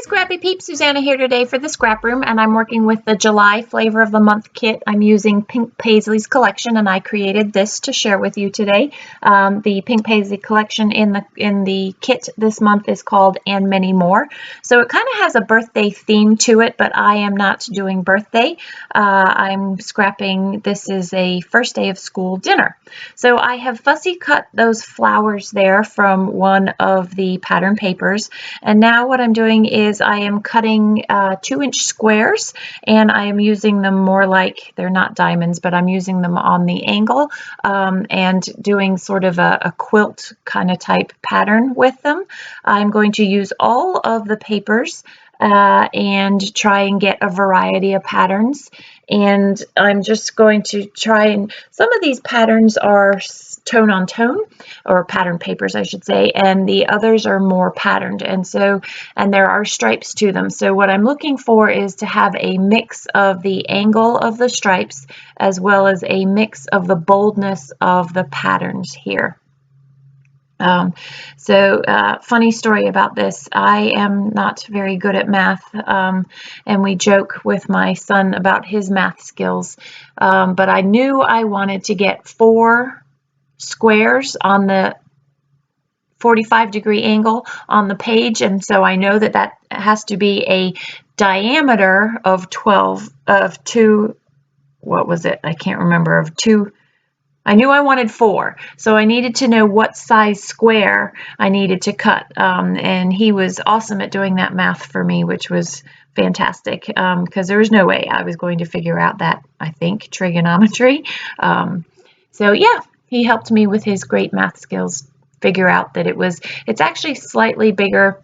Scrappy Peeps, Suzanna here today for the Scraproom, and I'm working with the July Flavor of the Month kit. I'm using Pink Paislee's collection, and I created this to share with you today. The Pink Paislee collection in the kit this month is called And Many More. So it kind of has a birthday theme to it, but I am not doing birthday. I'm scrapping. This is a first day of school dinner. So I have fussy cut those flowers there from one of the pattern papers, and now what I'm doing is I am cutting 2-inch squares, and I am using them more like, they're not diamonds, but I'm using them on the angle and doing sort of a quilt kind of type pattern with them. I'm going to use all of the papers and try and get a variety of patterns, and I'm just going to try, and some of these patterns are tone on tone, or pattern papers I should say, and the others are more patterned, and there are stripes to them. So what I'm looking for is to have a mix of the angle of the stripes as well as a mix of the boldness of the patterns here. Funny story about this. I am not very good at math, and we joke with my son about his math skills, but I knew I wanted to get 4 squares on the 45-degree angle on the page, and so I know that has to be a diameter of 2, what was it? I can't remember, of 2. I knew I wanted 4, so I needed to know what size square I needed to cut, and he was awesome at doing that math for me, which was fantastic, because there was no way I was going to figure out that, I think, trigonometry. So yeah, he helped me with his great math skills figure out that it's actually slightly bigger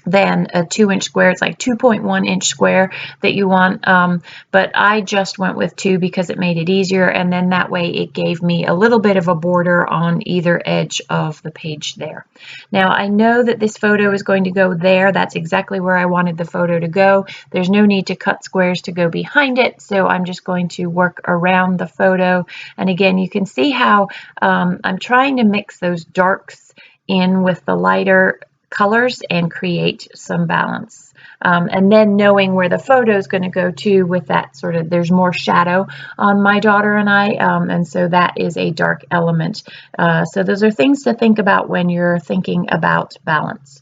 than a 2-inch square. It's like 2.1-inch square that you want, but I just went with 2 because it made it easier, and then that way it gave me a little bit of a border on either edge of the page there. Now I know that this photo is going to go there. That's exactly where I wanted the photo to go. There's no need to cut squares to go behind it, so I'm just going to work around the photo. And again, you can see how I'm trying to mix those darks in with the lighter colors and create some balance, and then knowing where the photo is going to go to with that sort of, there's more shadow on my daughter and I, and so that is a dark element. So those are things to think about when you're thinking about balance.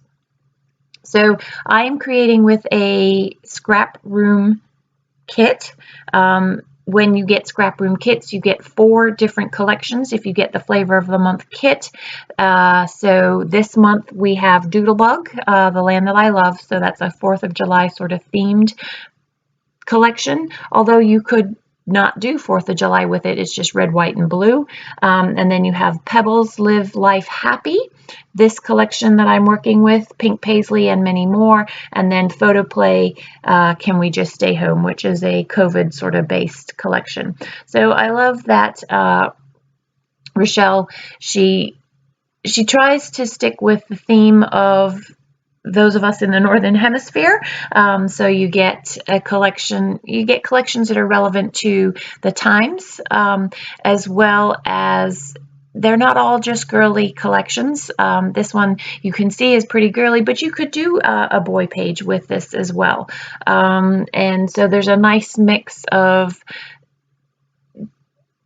So I am creating with a Scraproom kit. When you get Scraproom kits, you get 4 different collections if you get the Flavor of the Month kit. So this month we have Doodlebug, The Land That I Love, so that's a 4th of July sort of themed collection, although you could not do 4th of July with it. It's just red, white, and blue. And then you have Pebbles, Live Life Happy, this collection that I'm working with, Pink Paislee, and many more. And then Photoplay, Can We Just Stay Home, which is a COVID sort of based collection. So I love that Rochelle, she tries to stick with the theme of those of us in the Northern Hemisphere. So you get a collection, collections that are relevant to the times, as well as they're not all just girly collections. This one you can see is pretty girly, but you could do a boy page with this as well. And so there's a nice mix of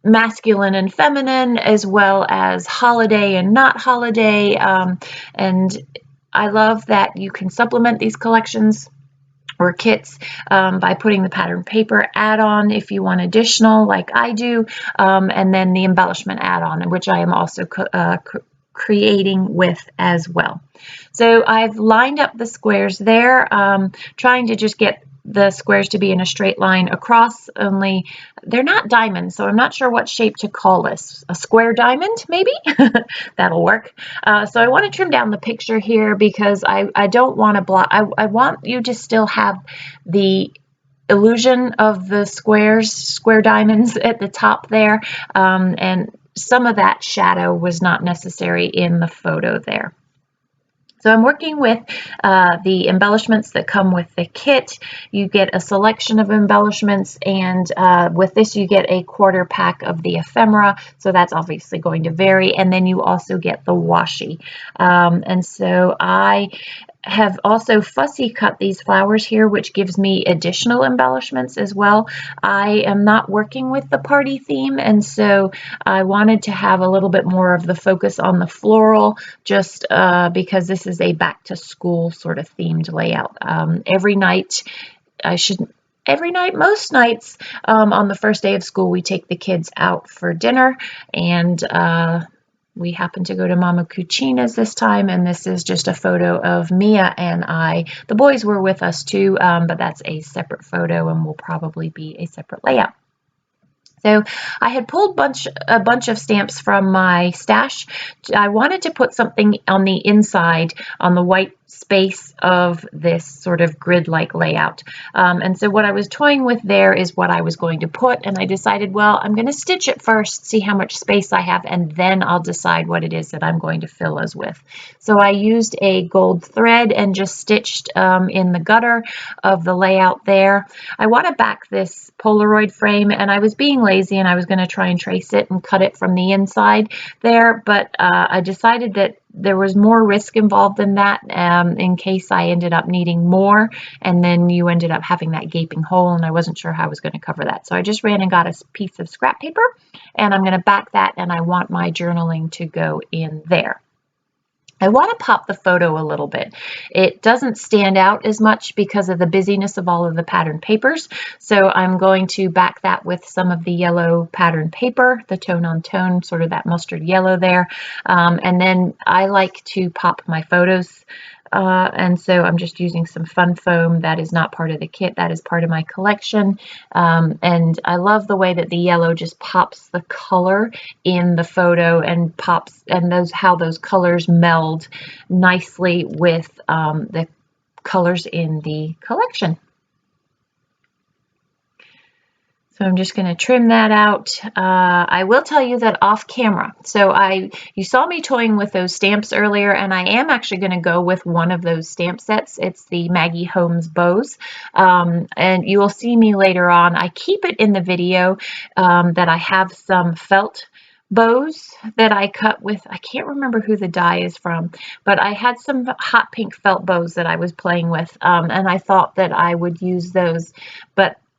masculine and feminine, as well as holiday and not holiday, and I love that you can supplement these collections or kits by putting the pattern paper add-on if you want additional, like I do, and then the embellishment add-on, which I am also creating with as well. So I've lined up the squares there, trying to just get the squares to be in a straight line across, only they're not diamonds, so I'm not sure what shape to call this. A square diamond, maybe? That'll work. So I want to trim down the picture here because I don't want to block. I want you to still have the illusion of the square diamonds at the top there, and some of that shadow was not necessary in the photo there. So I'm working with the embellishments that come with the kit. You get a selection of embellishments, and with this you get a quarter pack of the ephemera, so that's obviously going to vary, and then you also get the washi. And so I have also fussy cut these flowers here, which gives me additional embellishments as well. I am not working with the party theme, and so I wanted to have a little bit more of the focus on the floral, just because this is a back to school sort of themed layout. Every night, most nights, on the first day of school, we take the kids out for dinner, and we happened to go to Mama Cucina's this time, and this is just a photo of Mia and I. The boys were with us too, but that's a separate photo and will probably be a separate layout. So I had pulled a bunch of stamps from my stash. I wanted to put something on the inside, on the white space of this sort of grid-like layout. And so what I was toying with there is what I was going to put, and I decided, well, I'm going to stitch it first, see how much space I have, and then I'll decide what it is that I'm going to fill those with. So I used a gold thread and just stitched in the gutter of the layout there. I want to back this Polaroid frame, and I was being lazy and I was going to try and trace it and cut it from the inside there, but I decided that there was more risk involved than that, in case I ended up needing more and then you ended up having that gaping hole, and I wasn't sure how I was going to cover that. So I just ran and got a piece of scrap paper, and I'm going to back that, and I want my journaling to go in there. I want to pop the photo a little bit. It doesn't stand out as much because of the busyness of all of the pattern papers. So I'm going to back that with some of the yellow pattern paper, the tone on tone, sort of that mustard yellow there. And then I like to pop my photos. And so I'm just using some fun foam that is not part of the kit, that is part of my collection. And I love the way that the yellow just pops the color in the photo and how those colors meld nicely with the colors in the collection. So I'm just going to trim that out. I will tell you that off camera. So you saw me toying with those stamps earlier, and I am actually going to go with one of those stamp sets. It's the Maggie Holmes bows. And you will see me later on. I keep it in the video that I have some felt bows that I cut with, I can't remember who the die is from, but I had some hot pink felt bows that I was playing with, and I thought that I would use those.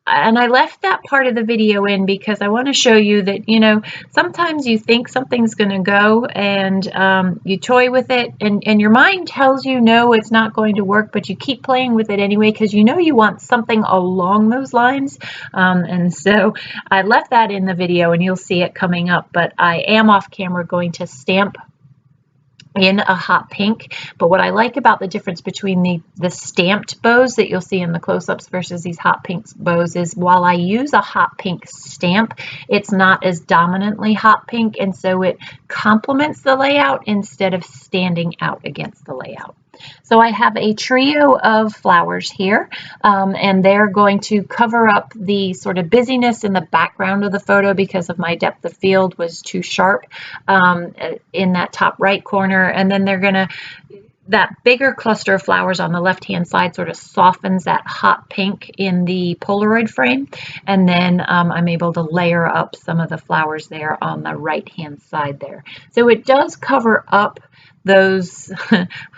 And I left that part of the video in because I want to show you that, you know, sometimes you think something's going to go and you toy with it and your mind tells you, no, it's not going to work, but you keep playing with it anyway because you know you want something along those lines. And so I left that in the video and you'll see it coming up, but I am off camera going to stamp in a hot pink. But what I like about the difference between the stamped bows that you'll see in the close-ups versus these hot pink bows is while I use a hot pink stamp, it's not as dominantly hot pink, and so it complements the layout instead of standing out against the layout. So I have a trio of flowers here, and they're going to cover up the sort of busyness in the background of the photo because of my depth of field was too sharp in that top right corner. And then that bigger cluster of flowers on the left-hand side sort of softens that hot pink in the Polaroid frame. And then I'm able to layer up some of the flowers there on the right-hand side there. So it does cover up those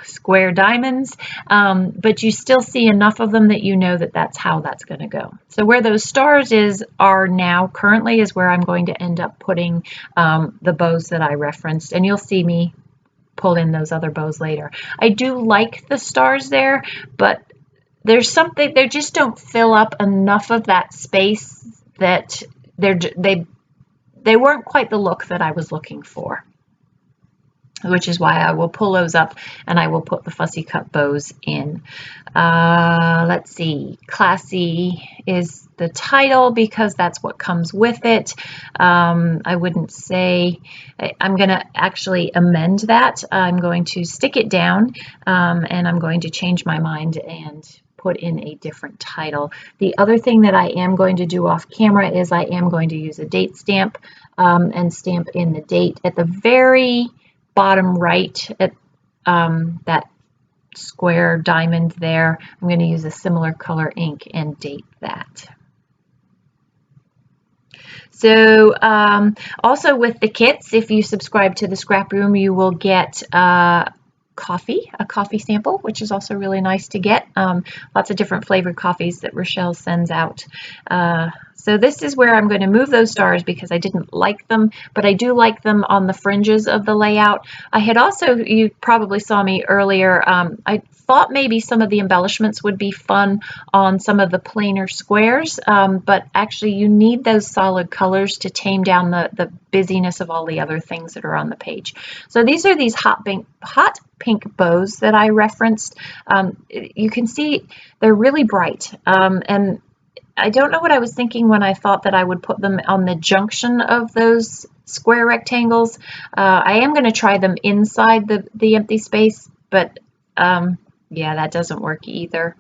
square diamonds, but you still see enough of them that you know that that's how that's going to go. So where those stars are now currently is where I'm going to end up putting the bows that I referenced, and you'll see me pull in those other bows later. I do like the stars there, but there's something, they just don't fill up enough of that space that they weren't quite the look that I was looking for, which is why I will pull those up and I will put the fussy cut bows in. Let's see, Classy is the title because that's what comes with it. I wouldn't say, I'm going to actually amend that. I'm going to stick it down and I'm going to change my mind and put in a different title. The other thing that I am going to do off camera is I am going to use a date stamp and stamp in the date at the very bottom right at that square diamond there. I'm going to use a similar color ink and date that. So also with the kits, if you subscribe to the Scraproom, you will get a coffee sample, which is also really nice to get. Lots of different flavored coffees that Rochelle sends out. So this is where I'm going to move those stars because I didn't like them, but I do like them on the fringes of the layout. I had also, you probably saw me earlier, I thought maybe some of the embellishments would be fun on some of the plainer squares, but actually you need those solid colors to tame down the busyness of all the other things that are on the page. So these are these hot pink bows that I referenced. You can see they're really bright, and I don't know what I was thinking when I thought that I would put them on the junction of those square rectangles. I am going to try them inside the empty space, but yeah, that doesn't work either.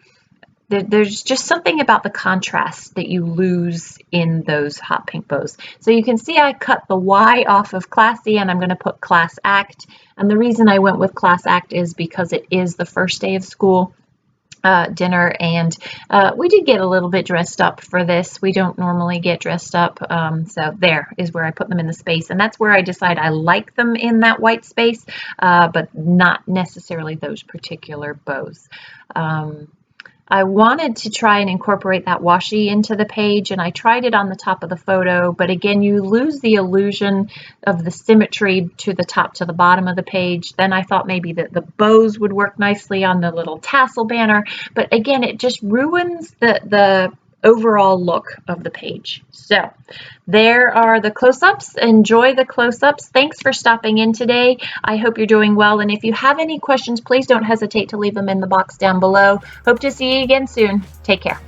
There's just something about the contrast that you lose in those hot pink bows. So you can see I cut the Y off of Classy and I'm going to put Class Act. And the reason I went with Class Act is because it is the first day of school. Dinner, and we did get a little bit dressed up for this. We don't normally get dressed up, so there is where I put them in the space, and that's where I decide I like them in that white space, but not necessarily those particular bows. I wanted to try and incorporate that washi into the page, and I tried it on the top of the photo, but again, you lose the illusion of the symmetry to the top to the bottom of the page. Then I thought maybe that the bows would work nicely on the little tassel banner, but again, it just ruins the overall look of the page. So there are the close-ups. Enjoy the close-ups. Thanks for stopping in today. I hope you're doing well, and if you have any questions, please don't hesitate to leave them in the box down below. Hope to see you again soon. Take care.